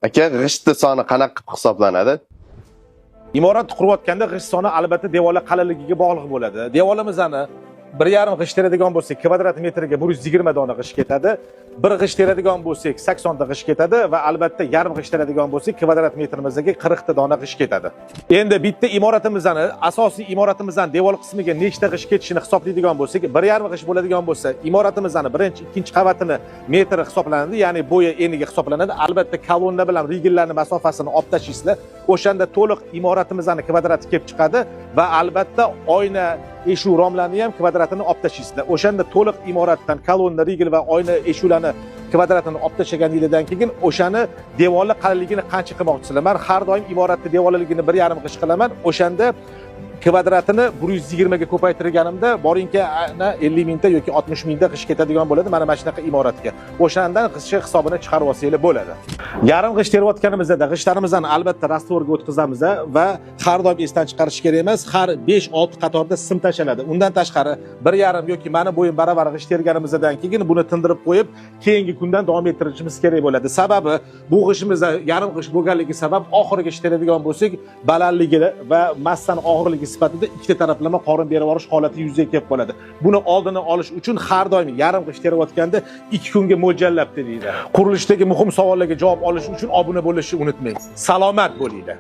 Aka, g'ishtni soni qanaqa hisoblanadi? Imorat qurayotganda g'isht soni albatta devorlar qalinligiga bog'liq bo'ladi. Devorlarimizni 1,5 g'isht teradigan bo'lsak, kvadrat metriga 120 dona g'isht ketadi. 1 g'isht teradigan bo'lsak, 80 ta g'isht ketadi va albatta yarim g'isht teradigan bo'lsak, kvadrat metrimizga 40 ta dona g'isht ketadi. Endi bitta imoratimizni, asosiy imoratimizning devor qismiga nechta g'isht ketishini hisoblaydigan bo'lsak, 1,5 g'isht bo'ladigan bo'lsa, imoratimizning birinchi, ikkinchi qavatini metri hisoblanadi, ya'ni bo'yi eniga hisoblanadi. Albatta kolonna bilan rigillarning masofasini olib tashlaysizlar. O'shanda to'liq imoratimizning kvadrati kelib chiqadi va albatta oyna eshuv romlarni ham kvadratini olib tashlaysizlar. O'shanda to'liq imoratdan kolonna, rigil va oyna eshuvlarni kvadratini olib tashlaganingizdan keyin o'shani devorlar qalinligini qancha qilmoqchisizlar? Men har doim imoratni devorligini 1,5 g'isht qilaman. O'shanda kvadratini 120 ga ko'paytirganimda boringki 50 mingta yoki 60 mingta g'isht ketadigan bo'ladi mana shunaqa imoratga. O'shandan g'isht hisobini chiqarib olsanglar bo'ladi. Yarim g'isht terayotganimizda g'ishtlarimizni albatta rastvorga o'tkazamiz va har doim esdan chiqarish kerak emas, har 5-6 qatorda sim tashaladi. Undan tashqari 1,5 yoki mana bo'yim baravar g'isht terganimizdan keyin buni tindirib qo'yib, keyingi kundan davom ettirishimiz kerak bo'ladi. Sababi bu g'ishtimiz yarim g'isht bo'lganligi sabab oxirgi g'isht teradigan bo'lsak, balandligi va massani og'irligi sifatida ikkita taraflama qorin berib olish holati yuzaga kelib qoladi. Buni oldini olish uchun har doim yarim g'isht terayotganda 2 kunga mo'ljallab deydi. Qurilishdagi muhim savollarga javob olish uchun obuna bo'lishni unutmang. Salomat bo'linglar.